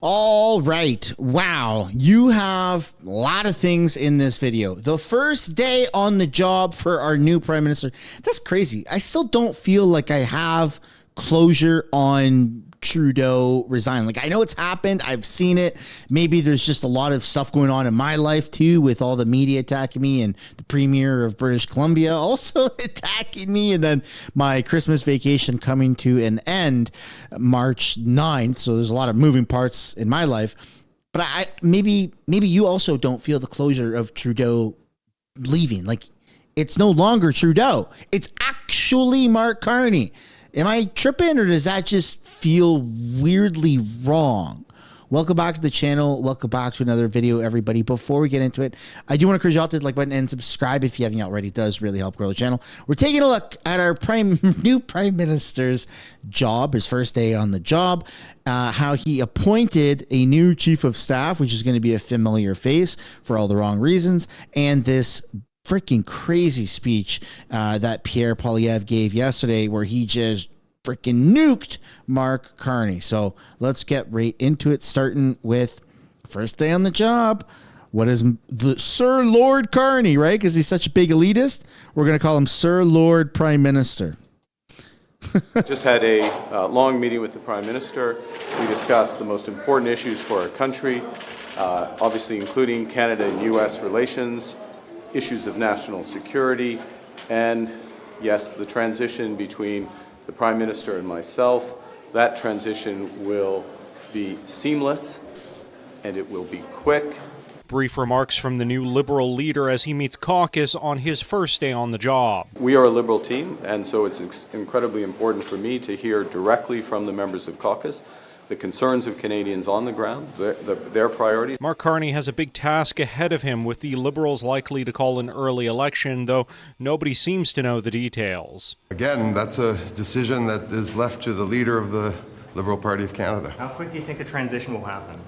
All right. Wow. You have a lot of things in this video. The first day on the job for our new prime minister. That's crazy. I still don't feel like I have closure on Trudeau resign. Like, I know it's happened. I've seen it. Maybe there's just a lot of stuff going on in my life too, with all the media attacking me and the premier of British Columbia also attacking me. And then my Christmas vacation coming to an end March 9th. So there's a lot of moving parts in my life, but maybe you also don't feel the closure of Trudeau leaving. Like, it's no longer Trudeau. It's actually Marc Carney. Am I tripping, or does that just feel weirdly wrong? Welcome back to the channel. Welcome back to another video, everybody. Before we get into it, I do want to encourage you all to hit the like button and subscribe if you haven't already. It does really help grow the channel. We're taking a look at our new prime minister's job, his first day on the job, how he appointed a new chief of staff, which is going to be a familiar face for all the wrong reasons, and this freaking crazy speech that Pierre Poilievre gave yesterday, where he just freaking nuked Marc Carney. So let's get right into it, starting with first day on the job. What is the Sir Lord Carney, right? Because he's such a big elitist. We're going to call him Sir Lord Prime Minister. Just had a long meeting with the Prime Minister. We discussed the most important issues for our country, obviously including Canada and U.S. relations, issues of national security, and yes, the transition between the Prime Minister and myself. That transition will be seamless and it will be quick. Brief remarks from the new Liberal leader as he meets caucus on his first day on the job. We are a Liberal team, and so it's incredibly important for me to hear directly from the members of caucus the concerns of Canadians on the ground, their priorities. Marc Carney has a big task ahead of him, with the Liberals likely to call an early election, though nobody seems to know the details. Again, that's a decision that is left to the leader of the Liberal Party of Canada. How quick do you think the transition will happen?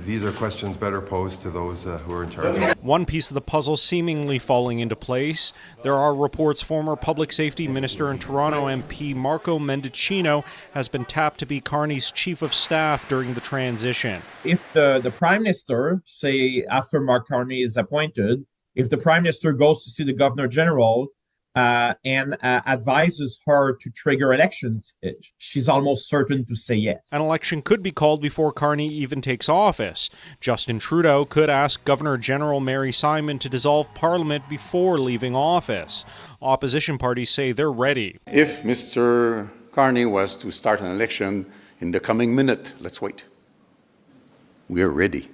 These are questions better posed to those who are in charge. One piece of the puzzle seemingly falling into place. There are reports former Public Safety Minister and Toronto MP Marco Mendicino has been tapped to be Carney's chief of staff during the transition. If the Prime Minister, say after Marc Carney is appointed, if the Prime Minister goes to see the Governor General and advises her to trigger elections, she's almost certain to say yes. An election could be called before Carney even takes office. Justin Trudeau could ask Governor General Mary Simon to dissolve Parliament before leaving office. Opposition parties say they're ready. If Mr. Carney was to start an election in the coming minute, let's wait. We're ready.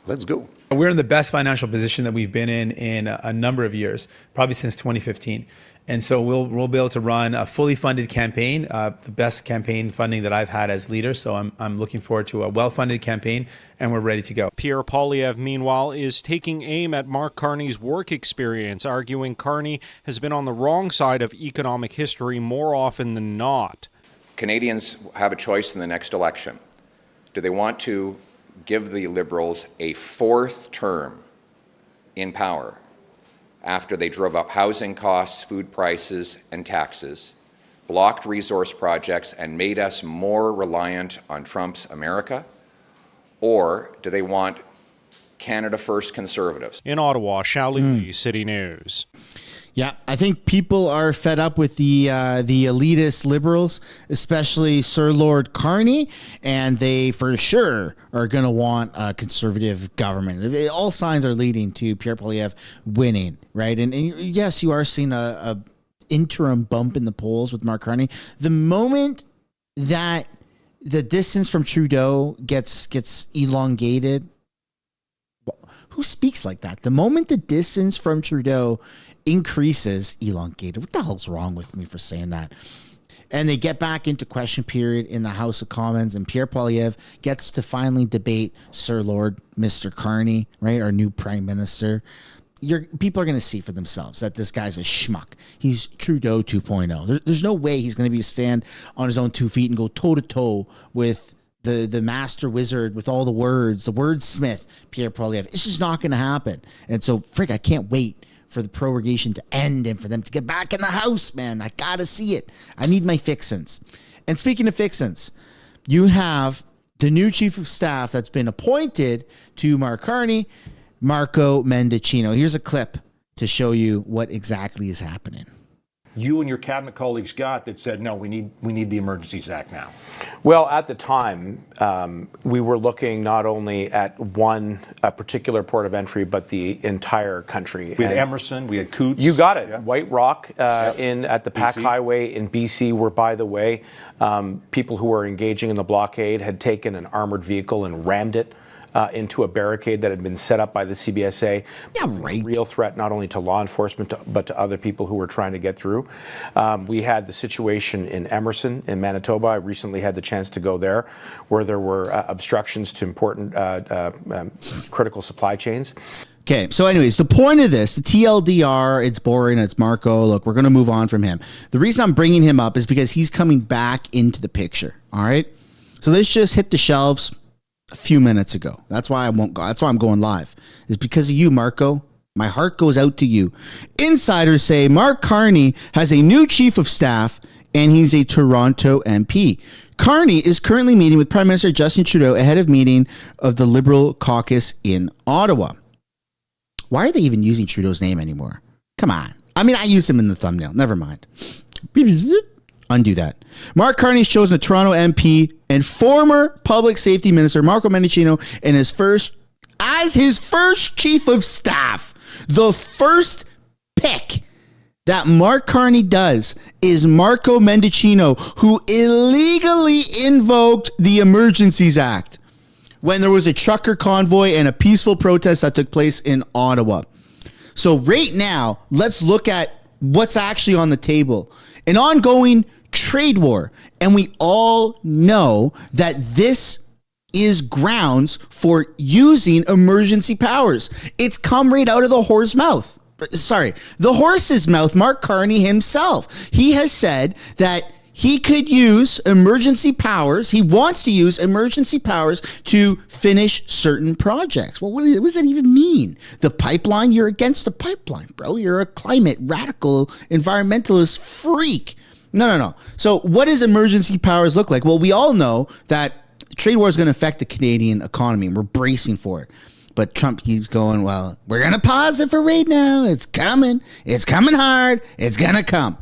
Let's go. We're in the best financial position that we've been in a number of years, probably since 2015. And so we'll be able to run a fully funded campaign, the best campaign funding that I've had as leader. So I'm looking forward to a well-funded campaign, and we're ready to go. Pierre Poilievre, meanwhile, is taking aim at Marc Carney's work experience, arguing Carney has been on the wrong side of economic history more often than not. Canadians have a choice in the next election. Do they want to give the Liberals a fourth term in power after they drove up housing costs, food prices, and taxes, blocked resource projects, and made us more reliant on Trump's America? Or do they want Canada First Conservatives? In Ottawa, Xiaoli, City News. Yeah, I think people are fed up with the elitist Liberals, especially Sir Lord Carney, and they for sure are going to want a conservative government. All signs are leading to Pierre Poilievre winning, right? And yes, you are seeing a interim bump in the polls with Marc Carney. The moment that the distance from Trudeau gets elongated, who speaks like that? The moment the distance from Trudeau increases, elongated. What the hell's wrong with me for saying that? And they get back into question period in the House of Commons, and Pierre Poilievre gets to finally debate Sir Lord Mr. Carney, right, our new Prime Minister. People are going to see for themselves that this guy's a schmuck. He's Trudeau 2.0. There's no way he's going to be stand on his own 2 feet and go toe-to-toe with the master wizard with all the wordsmith, Pierre Poilievre. It's just not going to happen. And so, I can't wait for the prorogation to end and for them to get back in the House, man. I got to see it. I need my fixins. And speaking of fixins, you have the new chief of staff that's been appointed to Mark Carney, Marco Mendicino. Here's a clip to show you what exactly is happening. You and your cabinet colleagues got that said, no, we need the Emergencies Act now? Well, at the time, we were looking not only at one particular port of entry, but the entire country. We had Emerson, we had Coots. You got it. Yeah. White Rock at the Pac Highway in BC, where, by the way, people who were engaging in the blockade had taken an armored vehicle and rammed it into a barricade that had been set up by the CBSA. Yeah, right. Real threat not only to law enforcement, but to other people who were trying to get through. We had the situation in Emerson, in Manitoba. I recently had the chance to go there, where there were obstructions to important critical supply chains. Okay, so anyways, the point of this, the TLDR, it's boring, it's Marco. Look, we're going to move on from him. The reason I'm bringing him up is because he's coming back into the picture, all right? So this just hit the shelves a few minutes ago. That's why I won't go. That's why I'm going live. It's because of you, Marco. My heart goes out to you. Insiders say Mark Carney has a new chief of staff and he's a Toronto MP. Carney is currently meeting with Prime Minister Justin Trudeau ahead of meeting of the Liberal caucus in Ottawa. Why are they even using Trudeau's name anymore? Come on. I mean, I used him in the thumbnail. Never mind. Undo that. Mark Carney's chosen a Toronto MP and former public safety minister Marco Mendicino as his first chief of staff. The first pick that Mark Carney does is Marco Mendicino, who illegally invoked the Emergencies Act when there was a trucker convoy and a peaceful protest that took place in Ottawa. So right now, let's look at what's actually on the table. An ongoing trade war. And we all know that this is grounds for using emergency powers. It's come right out of the horse's mouth. The horse's mouth, Mark Carney himself. He has said that he could use emergency powers. He wants to use emergency powers to finish certain projects. Well, what does that even mean? The pipeline? You're against the pipeline, bro. You're a climate radical environmentalist freak. No. So what does emergency powers look like? Well, we all know that trade war is going to affect the Canadian economy, and we're bracing for it. But Trump keeps going, well, we're going to pause it for right now. It's coming. It's coming hard. It's going to come.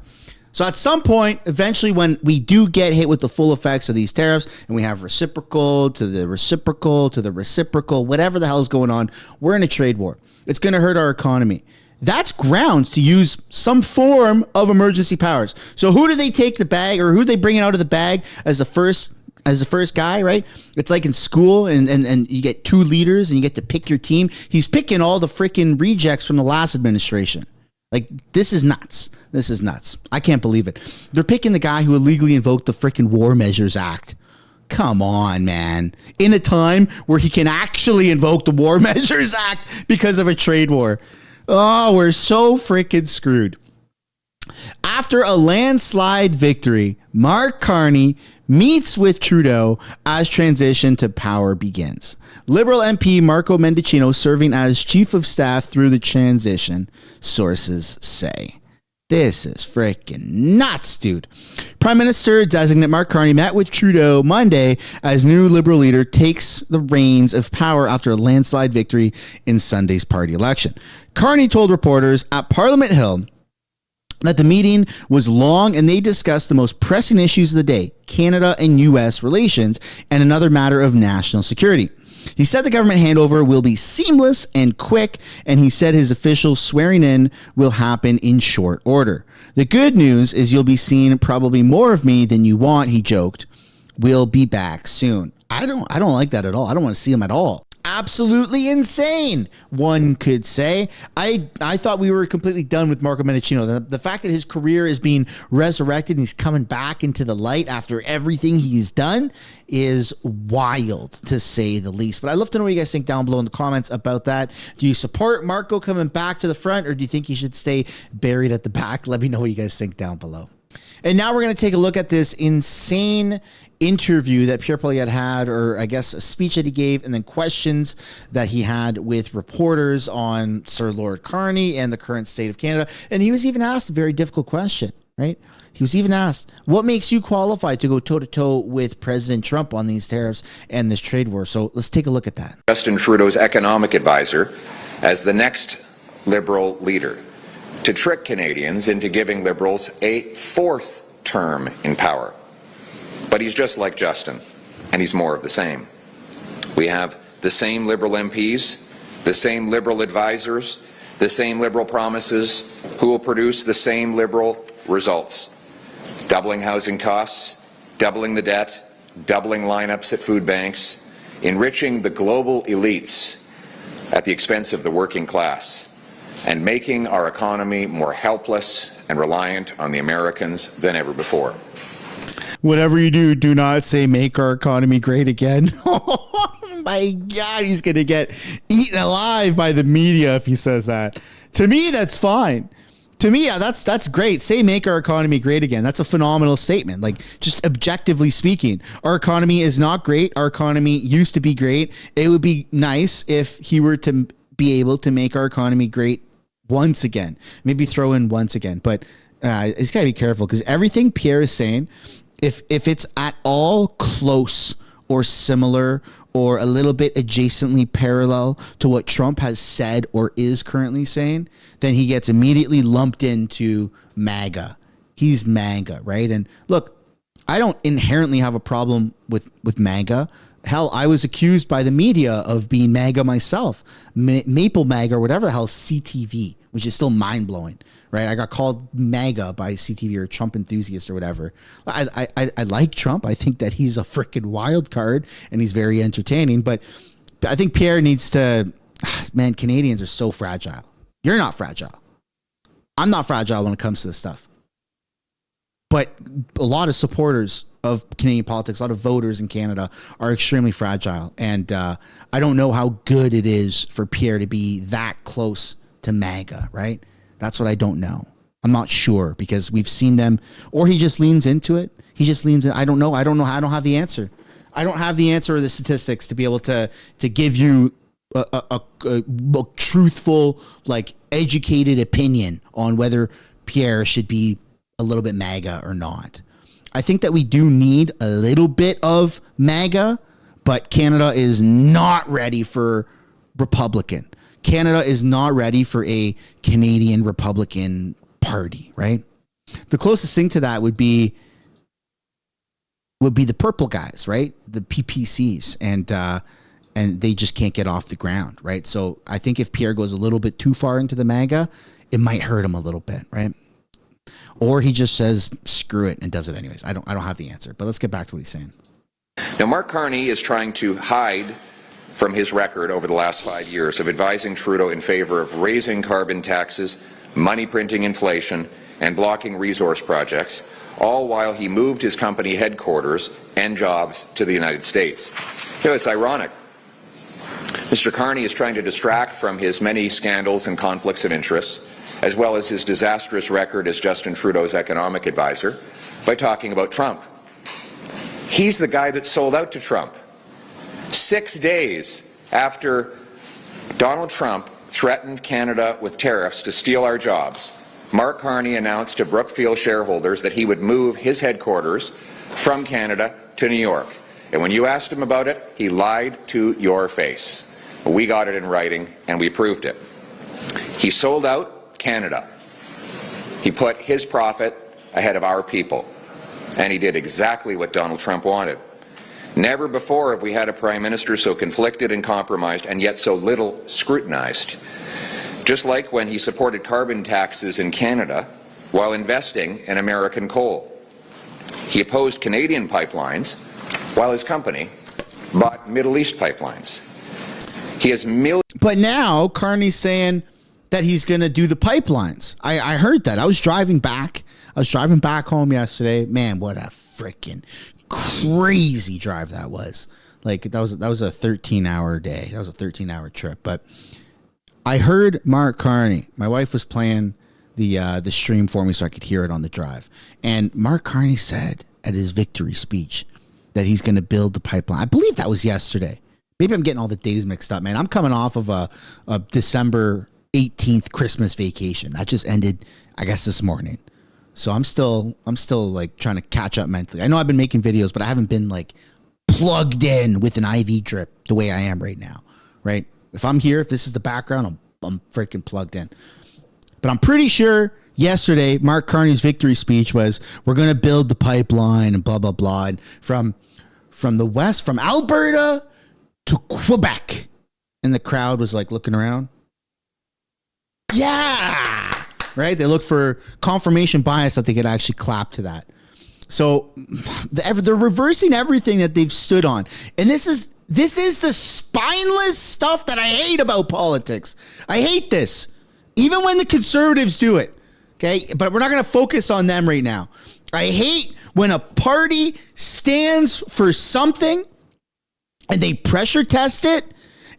So at some point, eventually, when we do get hit with the full effects of these tariffs and we have reciprocal to the reciprocal to the reciprocal, whatever the hell is going on, we're in a trade war. It's going to hurt our economy. That's grounds to use some form of emergency powers. So who do they take the bag, or who do they bring out of the bag as the first guy, right? It's like in school and you get two leaders and you get to pick your team. He's picking all the freaking rejects from the last administration. Like, this is nuts. This is nuts. I can't believe it. They're picking the guy who illegally invoked the freaking War Measures Act. Come on, man. In a time where he can actually invoke the War Measures Act because of a trade war. Oh, we're so freaking screwed. After a landslide victory, Mark Carney meets with Trudeau as transition to power begins. Liberal MP Marco Mendicino serving as chief of staff through the transition, sources say. This is freaking nuts, dude. Prime Minister-designate Mark Carney met with Trudeau Monday as new Liberal leader takes the reins of power after a landslide victory in Sunday's party election. Carney told reporters at Parliament Hill that the meeting was long and they discussed the most pressing issues of the day, Canada and U.S. relations, and another matter of national security. He said the government handover will be seamless and quick, and he said his official swearing in will happen in short order. The good news is you'll be seeing probably more of me than you want, he joked. We'll be back soon. I don't like that at all. I don't want to see him at all. Absolutely insane, one could say. I thought we were completely done with Marco Mendicino. The fact that his career is being resurrected and he's coming back into the light after everything he's done is wild, to say the least. But I'd love to know what you guys think down below in the comments about that. Do you support Marco coming back to the front, or do you think he should stay buried at the back? Let me know what you guys think down below. And now we're going to take a look at this insane interview that Pierre Poilievre had, or I guess a speech that he gave, and then questions that he had with reporters on Sir Lord Carney and the current state of Canada. And he was even asked a very difficult question, right? He was even asked, what makes you qualified to go toe-to-toe with President Trump on these tariffs and this trade war? So let's take a look at that. Justin Trudeau's economic advisor as the next Liberal leader to trick Canadians into giving Liberals a fourth term in power. But he's just like Justin, and he's more of the same. We have the same Liberal MPs, the same Liberal advisors, the same Liberal promises, who will produce the same Liberal results. Doubling housing costs, doubling the debt, doubling lineups at food banks, enriching the global elites at the expense of the working class, and making our economy more helpless and reliant on the Americans than ever before. Whatever you do, do not say make our economy great again. Oh my God, he's going to get eaten alive by the media if he says that. To me, that's fine. To me, yeah, that's great. Say make our economy great again. That's a phenomenal statement. Like, just objectively speaking, our economy is not great. Our economy used to be great. It would be nice if he were to be able to make our economy great once again. Maybe throw in once again. But he's got to be careful, because everything Pierre is saying, if it's at all close or similar or a little bit adjacently parallel to what Trump has said or is currently saying, then he gets immediately lumped into MAGA. He's MAGA, right? And look, I don't inherently have a problem with MAGA. Hell, I was accused by the media of being MAGA myself. Maple MAGA or whatever the hell, CTV, which is still mind-blowing, right? I got called MAGA by CTV or Trump enthusiast or whatever. I like Trump. I think that he's a freaking wild card and he's very entertaining. But I think Pierre needs to, man, Canadians are so fragile. You're not fragile. I'm not fragile when it comes to this stuff. But a lot of supporters of Canadian politics, a lot of voters in Canada are extremely fragile. And I don't know how good it is for Pierre to be that close to MAGA, right? That's what I don't know. I'm not sure, because we've seen them, or he just leans into it. He just leans in. I don't know. I don't have the answer. I don't have the answer or the statistics to be able to give you a truthful, like, educated opinion on whether Pierre should be a little bit MAGA or not. I think that we do need a little bit of MAGA, but Canada is not ready for Republican. Canada is not ready for a Canadian Republican Party, right? The closest thing to that would be the purple guys, right? The PPCs, and they just can't get off the ground, right? So I think if Pierre goes a little bit too far into the MAGA, it might hurt him a little bit, right? Or he just says screw it and does it anyways. I don't have the answer, but let's get back to what he's saying. Now, Marc Carney is trying to hide from his record over the last 5 years of advising Trudeau in favor of raising carbon taxes, money printing inflation, and blocking resource projects, all while he moved his company headquarters and jobs to the United States. You know, it's ironic. Mr. Carney is trying to distract from his many scandals and conflicts of interest, as well as his disastrous record as Justin Trudeau's economic advisor, by talking about Trump. He's the guy that sold out to Trump. 6 days after Donald Trump threatened Canada with tariffs to steal our jobs, Marc Carney announced to Brookfield shareholders that he would move his headquarters from Canada to New York. And when you asked him about it, he lied to your face. We got it in writing, and we proved it. He sold out Canada. He put his profit ahead of our people, and he did exactly what Donald Trump wanted. Never before have we had a prime minister so conflicted and compromised, and yet so little scrutinized. Just like when he supported carbon taxes in Canada while investing in American coal. He opposed Canadian pipelines while his company bought Middle East pipelines. He has millions. But now Carney's saying that he's going to do the pipelines. I heard that. I was driving back home yesterday. Man, what a freaking crazy drive that was. Like, that was a 13-hour day. That was a 13-hour trip. But I heard Marc Carney. My wife was playing the stream for me so I could hear it on the drive. And Marc Carney said at his victory speech that he's going to build the pipeline. I believe that was yesterday. Maybe I'm getting all the days mixed up, man. I'm coming off of a December 18th Christmas vacation. That just ended, I guess, this morning. So I'm still like trying to catch up mentally. I know I've been making videos, but I haven't been like plugged in with an IV drip the way I am right now, right? If I'm here, if this is the background, I'm freaking plugged in. But I'm pretty sure yesterday, Marc Carney's victory speech was, we're going to build the pipeline and blah, blah, blah. And from the west, from Alberta to Quebec. And the crowd was like looking around. Yeah. Right? They looked for confirmation bias that they could actually clap to that. So they're reversing everything that they've stood on. And this is the spineless stuff that I hate about politics. I hate this. Even when the conservatives do it. Okay? But we're not going to focus on them right now. I hate when a party stands for something and they pressure test it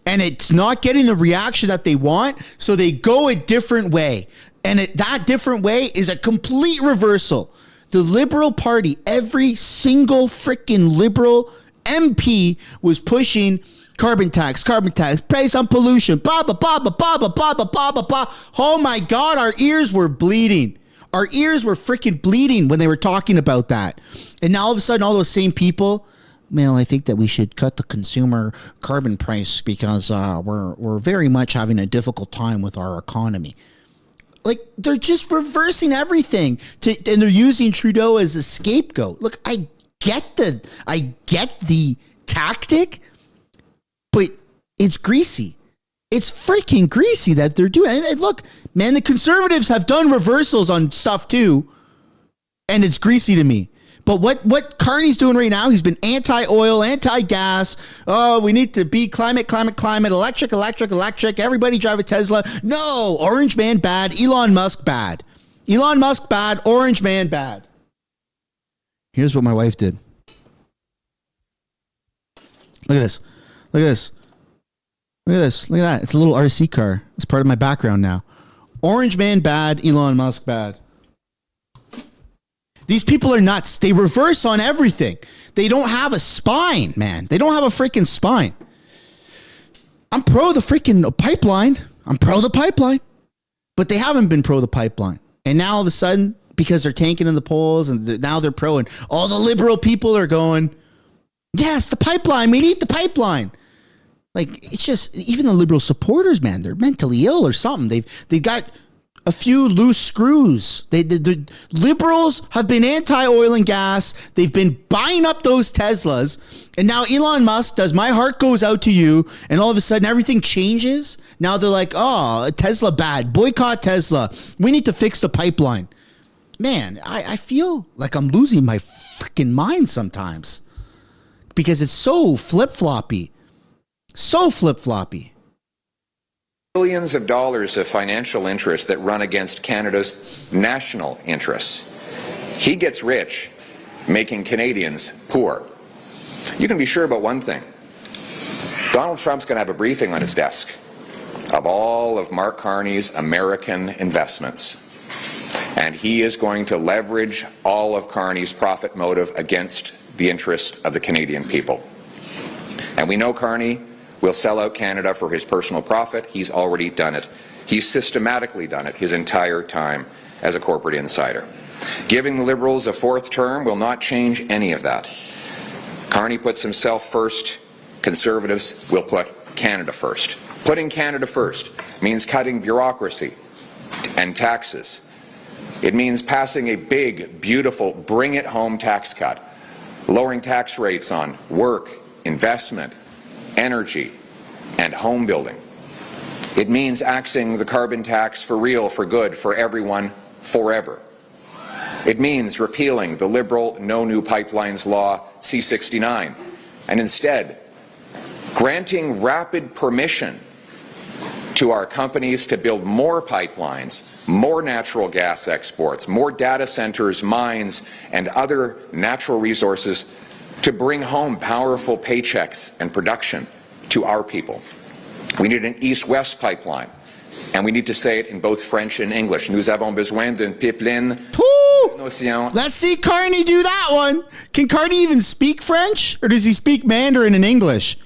and it's not getting the reaction that they want, so they go a different way. And that different way is a complete reversal. The Liberal Party, every single freaking Liberal MP was pushing carbon tax, price on pollution, blah, blah, blah, blah, blah, blah, blah, blah, blah, blah, blah. Oh my God, our ears were bleeding. Our ears were freaking bleeding when they were talking about that. And now all of a sudden, all those same people, well, I think that we should cut the consumer carbon price because we're very much having a difficult time with our economy. Like, they're just reversing everything and they're using Trudeau as a scapegoat. Look, I get the tactic, but it's greasy. It's freaking greasy that they're doing. And look, man, the conservatives have done reversals on stuff too, and it's greasy to me. But what Carney's doing right now, he's been anti-oil, anti-gas. Oh, we need to be climate, electric. Everybody drive a Tesla. No, orange man bad, Elon Musk bad. Elon Musk bad, orange man bad. Here's what my wife did. Look at this. Look at this. Look at this. Look at that. It's a little RC car. It's part of my background now. Orange man bad, Elon Musk bad. These people are nuts. They reverse on everything. They don't have a spine, man. They don't have a freaking spine. I'm pro the freaking pipeline. I'm pro the pipeline. But they haven't been pro the pipeline. And now all of a sudden, because they're tanking in the polls and now they're pro, and all the liberal people are going, yes, the pipeline. We need the pipeline. Like, it's just, even the liberal supporters, man, they're mentally ill or something. They've got a few loose screws. The liberals have been anti-oil and gas. They've been buying up those Teslas. And now Elon Musk does my heart goes out to you. And all of a sudden everything changes. Now they're like, oh, Tesla bad. Boycott Tesla. We need to fix the pipeline. Man, I feel like I'm losing my freaking mind sometimes. Because it's so flip-floppy. So flip-floppy. Billions of dollars of financial interests that run against Canada's national interests. He gets rich, making Canadians poor. You can be sure about one thing. Donald Trump's going to have a briefing on his desk of all of Marc Carney's American investments. And he is going to leverage all of Carney's profit motive against the interest of the Canadian people. And we know Carney will sell out Canada for his personal profit. He's already done it. He's systematically done it his entire time as a corporate insider. Giving the Liberals a fourth term will not change any of that. Carney puts himself first. Conservatives will put Canada first. Putting Canada first means cutting bureaucracy and taxes. It means passing a big, beautiful, bring-it-home tax cut, lowering tax rates on work, investment, energy, and home building. It means axing the carbon tax for real, for good, for everyone, forever. It means repealing the Liberal No New Pipelines Law C-69 and instead granting rapid permission to our companies to build more pipelines, more natural gas exports, more data centers, mines, and other natural resources to bring home powerful paychecks and production to our people. We need an east-west pipeline, and we need to say it in both French and English. Nous avons besoin d'une pipeline. Let's see Carney do that one. Can Carney even speak French, or does he speak Mandarin and English?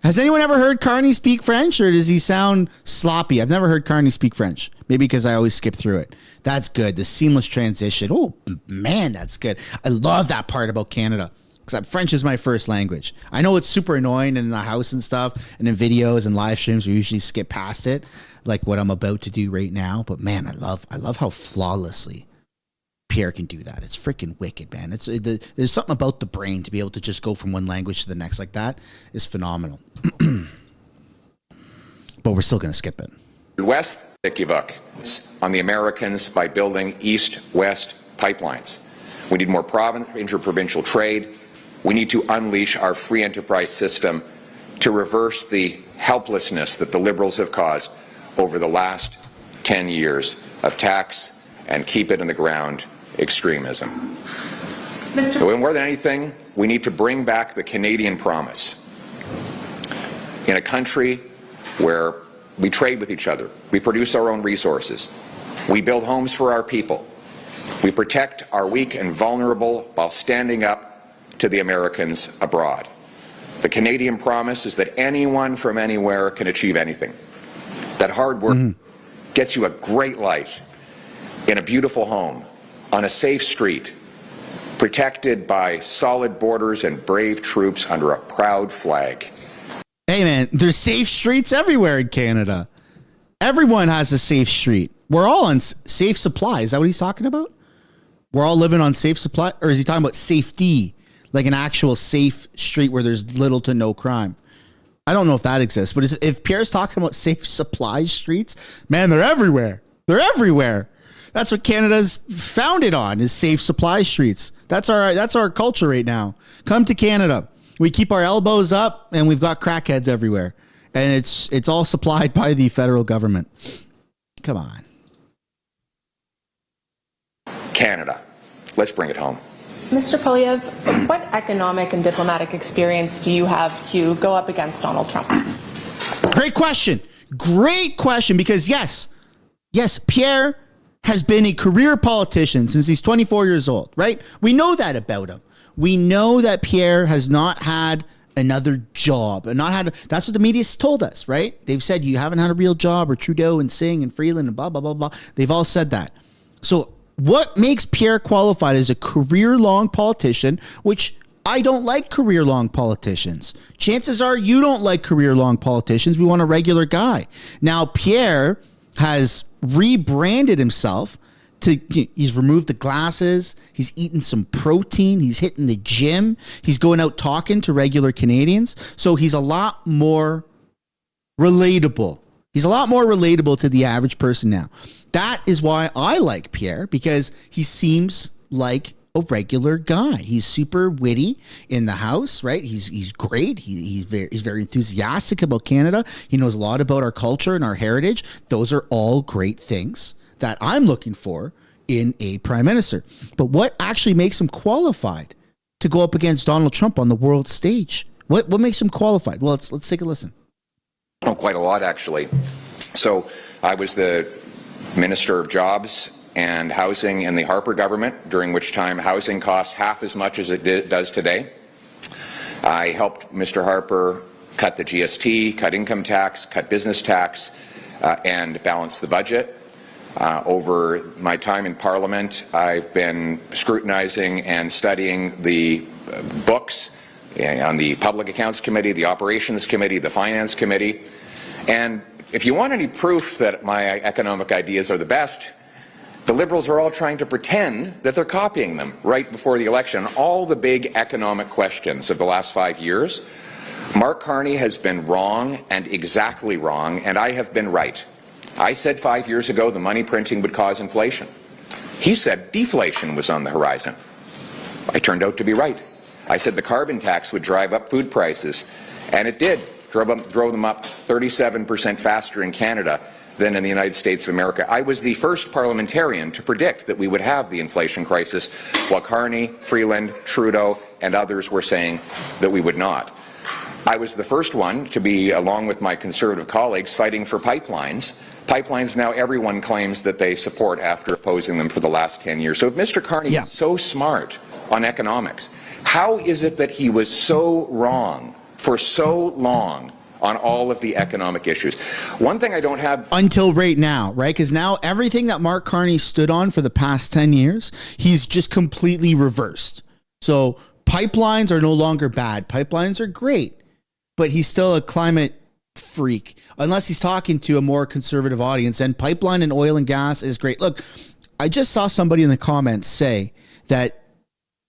Has anyone ever heard Carney speak French, or does he sound sloppy? I've never heard Carney speak French. Maybe because I always skip through it. That's good. The seamless transition. Oh, man, that's good. I love that part about Canada, because French is my first language. I know it's super annoying in the house and stuff, and in videos and live streams, we usually skip past it, like what I'm about to do right now. But, man, I love how flawlessly Pierre can do that. It's freaking wicked, man. There's something about the brain to be able to just go from one language to the next like that is phenomenal. But we're still going to skip it. West on the Americans by building east-west pipelines. We need more interprovincial trade. We need to unleash our free enterprise system to reverse the helplessness that the Liberals have caused over the last 10 years of tax and keep it in the ground extremism. So more than anything, we need to bring back the Canadian promise. In a country where we trade with each other, we produce our own resources, we build homes for our people, we protect our weak and vulnerable while standing up to the Americans abroad. The Canadian promise is that anyone from anywhere can achieve anything. That hard work gets you a great life in a beautiful home, on a safe street, protected by solid borders and brave troops under a proud flag. Hey, man, there's safe streets everywhere in Canada. Everyone has a safe street. We're all on safe supply. Is that what he's talking about? We're all living on safe supply? Or is he talking about safety, like an actual safe street where there's little to no crime? I don't know if that exists, but if Pierre's talking about safe supply streets, man, they're everywhere. They're everywhere. That's what Canada's founded on, is safe supply streets. That's our culture right now. Come to Canada. We keep our elbows up, and we've got crackheads everywhere. And it's all supplied by the federal government. Come on. Canada. Let's bring it home. Mr. Poilievre, what economic and diplomatic experience do you have to go up against Donald Trump? Great question. Great question, because yes, Pierre has been a career politician since he's 24 years old, right? We know that about him. We know that Pierre has not had another job and that's what the media's told us, right? They've said you haven't had a real job, or Trudeau and Singh and Freeland and blah, blah, blah, blah. They've all said that. So what makes Pierre qualified as a career-long politician, which I don't like career-long politicians. Chances are you don't like career-long politicians. We want a regular guy. Now, Pierre has rebranded himself he's removed the glasses. He's eaten some protein. He's hitting the gym. He's going out talking to regular Canadians. So he's a lot more relatable. He's a lot more relatable to the average person now. That is why I like Pierre, because he seems like a regular guy. He's super witty in the house, right? He's great. He's very enthusiastic about Canada. He knows a lot about our culture and our heritage. Those are all great things that I'm looking for in a prime minister. But what actually makes him qualified to go up against Donald Trump on the world stage? What makes him qualified? Well, let's take a listen. Oh, quite a lot, actually. So I was the Minister of Jobs and Housing in the Harper government, during which time housing cost half as much as it does today. I helped Mr. Harper cut the GST, cut income tax, cut business tax, and balance the budget. Over my time in Parliament, I've been scrutinizing and studying the books on the Public Accounts Committee, the Operations Committee, the Finance Committee. And if you want any proof that my economic ideas are the best, the Liberals are all trying to pretend that they're copying them right before the election. All the big economic questions of the last 5 years, Marc Carney has been wrong and exactly wrong, and I have been right. I said 5 years ago the money printing would cause inflation. He said deflation was on the horizon. I turned out to be right. I said the carbon tax would drive up food prices, and it did. Drove them up 37% faster in Canada than in the United States of America. I was the first parliamentarian to predict that we would have the inflation crisis, while Carney, Freeland, Trudeau, and others were saying that we would not. I was the first one to be, along with my Conservative colleagues, fighting for pipelines. Pipelines now everyone claims that they support after opposing them for the last 10 years. So if Mr. Carney is so smart on economics, how is it that he was so wrong for so long on all of the economic issues. One thing I don't have... Until right now, right? Because now everything that Mark Carney stood on for the past 10 years, he's just completely reversed. So pipelines are no longer bad. Pipelines are great. But he's still a climate freak. Unless he's talking to a more conservative audience. And pipeline and oil and gas is great. Look, I just saw somebody in the comments say that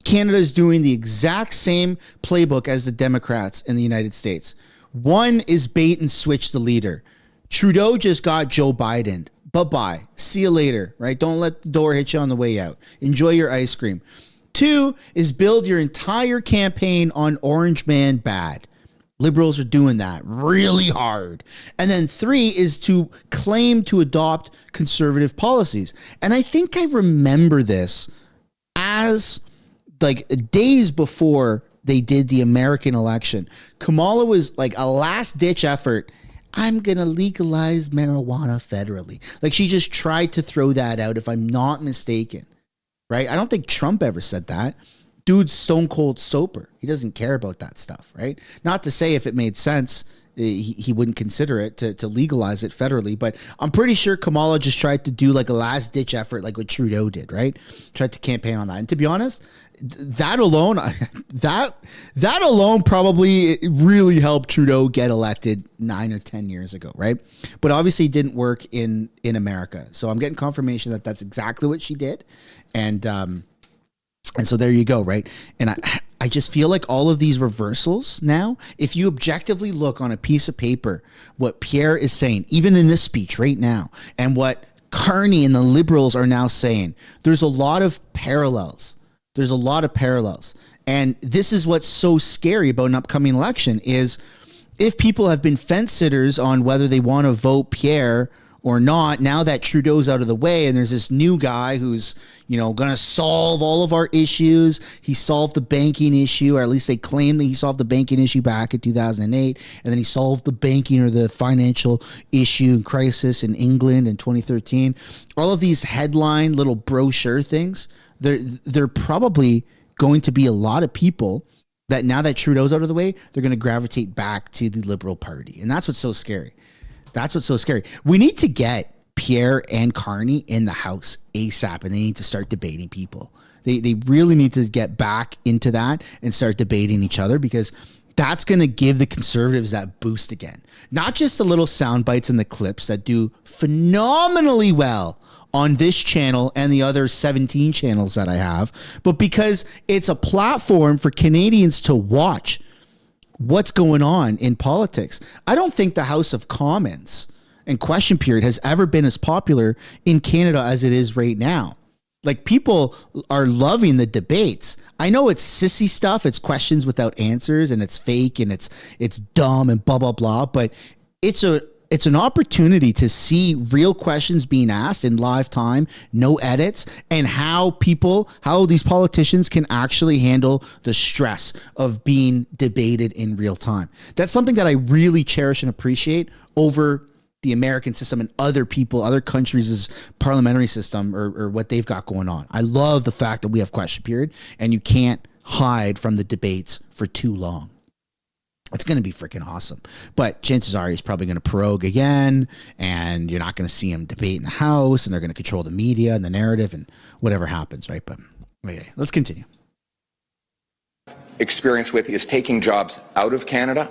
Canada is doing the exact same playbook as the Democrats in the United States. One is bait and switch the leader. Trudeau just got Joe Biden. Bye-bye. See you later, right? Don't let the door hit you on the way out. Enjoy your ice cream. 2 is build your entire campaign on Orange Man bad. Liberals are doing that really hard. And then 3 is to claim to adopt conservative policies. And I think I remember this as like days before they did the American election. Kamala was like a last-ditch effort. I'm going to legalize marijuana federally. Like she just tried to throw that out, if I'm not mistaken. Right? I don't think Trump ever said that. Dude's stone cold sober. He doesn't care about that stuff, right? Not to say if it made sense, he wouldn't consider it to legalize it federally, but I'm pretty sure Kamala just tried to do like a last ditch effort like what Trudeau did, right? Tried to campaign on that. And to be honest, that alone probably really helped Trudeau get elected 9 or 10 years ago, right? But obviously it didn't work in America. So I'm getting confirmation that that's exactly what she did. And so there you go, right? And I just feel like all of these reversals now, if you objectively look on a piece of paper, what Pierre is saying, even in this speech right now, and what Carney and the Liberals are now saying, there's a lot of parallels. There's a lot of parallels. And this is what's so scary about an upcoming election is if people have been fence sitters on whether they want to vote Pierre or not, now that Trudeau's out of the way and there's this new guy who's, going to solve all of our issues. He solved the banking issue, or at least they claim that he solved the banking issue back in 2008. And then he solved the banking or the financial issue and crisis in England in 2013. All of these headline little brochure things, they're probably going to be a lot of people that now that Trudeau's out of the way, they're going to gravitate back to the Liberal Party. And that's what's so scary. That's what's so scary. We need to get Pierre and Carney in the House ASAP, and they need to start debating people. They really need to get back into that and start debating each other, because that's going to give the Conservatives that boost again. Not just the little sound bites and the clips that do phenomenally well on this channel and the other 17 channels that I have, but because it's a platform for Canadians to watch what's going on in politics. I don't think the House of Commons and Question Period has ever been as popular in Canada as it is right now. Like, people are loving the debates. I know it's sissy stuff. It's questions without answers, and it's fake, and it's dumb and blah, blah, blah. But it's an opportunity to see real questions being asked in live time, no edits, and how these politicians can actually handle the stress of being debated in real time. That's something that I really cherish and appreciate over the American system and other countries' parliamentary system or what they've got going on. I love the fact that we have Question Period and you can't hide from the debates for too long. It's going to be freaking awesome. But chances are he's probably going to prorogue again, and you're not going to see him debate in the House, and they're going to control the media and the narrative and whatever happens, right? But okay, let's continue. Experience with is taking jobs out of Canada,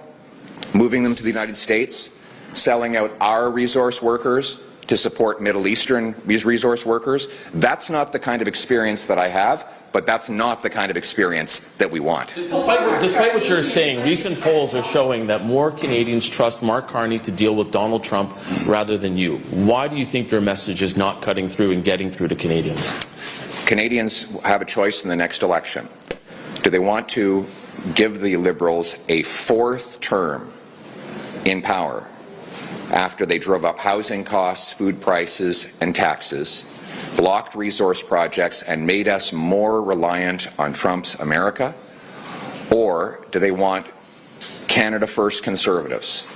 moving them to the United States, selling out our resource workers to support Middle Eastern resource workers. That's not the kind of experience that I have, but that's not the kind of experience that we want. Despite what you're saying, recent polls are showing that more Canadians trust Marc Carney to deal with Donald Trump rather than you. Why do you think your message is not cutting through and getting through to Canadians? Canadians have a choice in the next election. Do they want to give the Liberals a 4th term in power after they drove up housing costs, food prices, and taxes, blocked resource projects, and made us more reliant on Trump's America? Or do they want Canada First Conservatives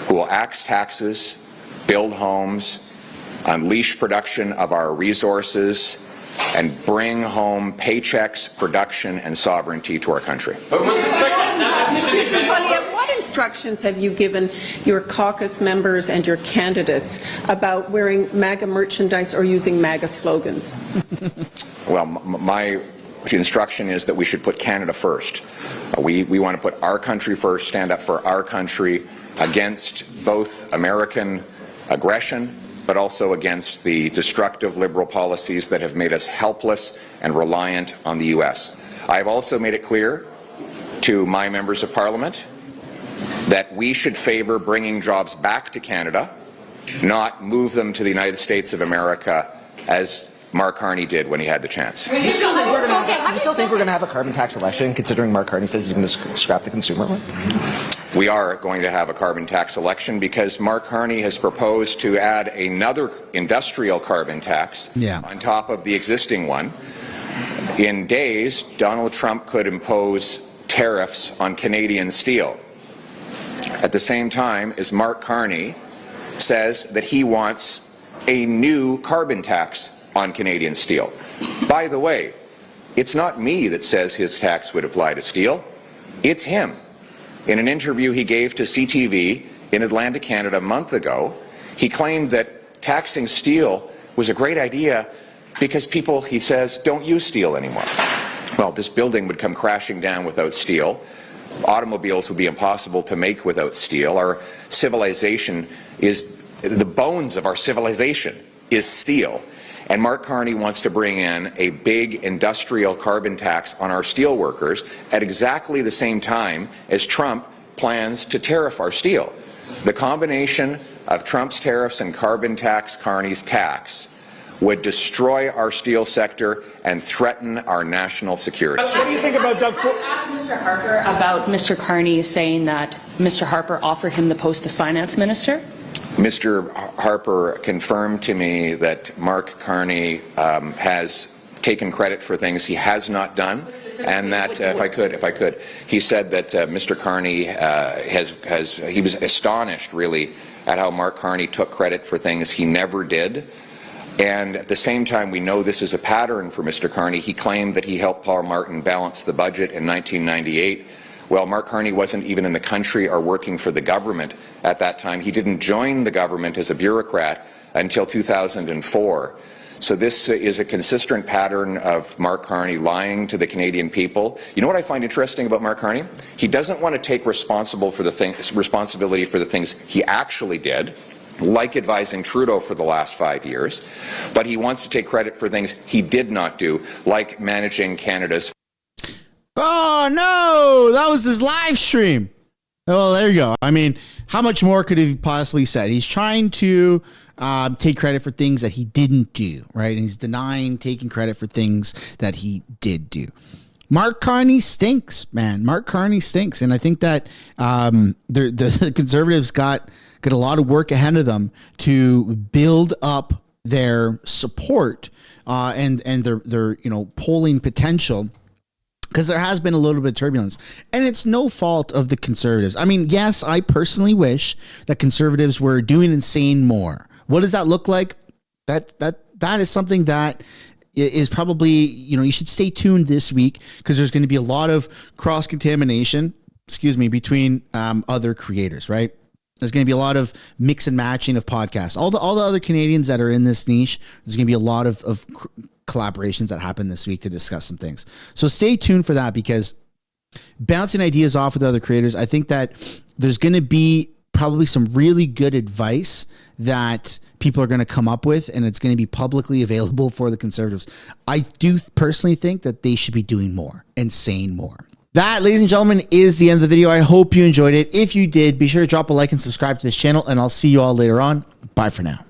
who will axe taxes, build homes, unleash production of our resources, and bring home paychecks, production, and sovereignty to our country? Mr. Poilievre, what instructions have you given your caucus members and your candidates about wearing MAGA merchandise or using MAGA slogans? Well, my instruction is that we should put Canada first. We want to put our country first, stand up for our country against both American aggression, but also against the destructive liberal policies that have made us helpless and reliant on the U.S. I have also made it clear to my members of Parliament that we should favor bringing jobs back to Canada, not move them to the United States of America as Mark Carney did when he had the chance. Do you still think we're going to have a carbon tax election, considering Mark Carney says he's going to scrap the consumer one? We are going to have a carbon tax election because Mark Carney has proposed to add another industrial carbon tax on top of the existing one. In days, Donald Trump could impose tariffs on Canadian steel. At the same time as Mark Carney says that he wants a new carbon tax on Canadian steel. By the way, it's not me that says his tax would apply to steel. It's him. In an interview he gave to CTV in Atlanta, Canada a month ago, he claimed that taxing steel was a great idea because people, he says, don't use steel anymore. Well, this building would come crashing down without steel. Automobiles would be impossible to make without steel. Our civilization is, the bones of our civilization is steel. And Mark Carney wants to bring in a big industrial carbon tax on our steel workers at exactly the same time as Trump plans to tariff our steel. The combination of Trump's tariffs and carbon tax, Carney's tax, would destroy our steel sector and threaten our national security. What do you think about Doug Ford? Ask Mr. Harper about Mr. Carney saying that Mr. Harper offered him the post of finance minister. Mr. Harper confirmed to me that Mark Carney has taken credit for things he has not done, and that, if I could, he said that Mr. Carney he was astonished, really, at how Mark Carney took credit for things he never did. And at the same time, we know this is a pattern for Mr. Carney. He claimed that he helped Paul Martin balance the budget in 1998. Well, Mark Carney wasn't even in the country or working for the government at that time. He didn't join the government as a bureaucrat until 2004. So this is a consistent pattern of Mark Carney lying to the Canadian people. You know what I find interesting about Mark Carney? He doesn't want to take responsibility for the things he actually did, like advising Trudeau for the last 5 years, but he wants to take credit for things he did not do, like managing Canada's. Oh no, that was his live stream. Well, there you go. I mean, how much more could he possibly said? He's trying to take credit for things that he didn't do, right? And he's denying taking credit for things that he did do. Mark Carney stinks, man. Mark Carney stinks. And I think that the Conservatives got a lot of work ahead of them to build up their support and their polling potential, because there has been a little bit of turbulence, and it's no fault of the Conservatives. I mean, yes, I personally wish that Conservatives were doing and saying more. What does that look like? That is something that is probably, you should stay tuned this week, because there's going to be a lot of cross-contamination, between other creators, right? There's going to be a lot of mix and matching of podcasts. All the other Canadians that are in this niche, there's going to be a lot of collaborations that happen this week to discuss some things. So stay tuned for that, because bouncing ideas off with other creators, I think that there's going to be probably some really good advice that people are going to come up with, and it's going to be publicly available for the Conservatives. I do personally think that they should be doing more and saying more. That, ladies and gentlemen, is the end of the video. I hope you enjoyed it. If you did, be sure to drop a like and subscribe to this channel, and I'll see you all later on. Bye for now.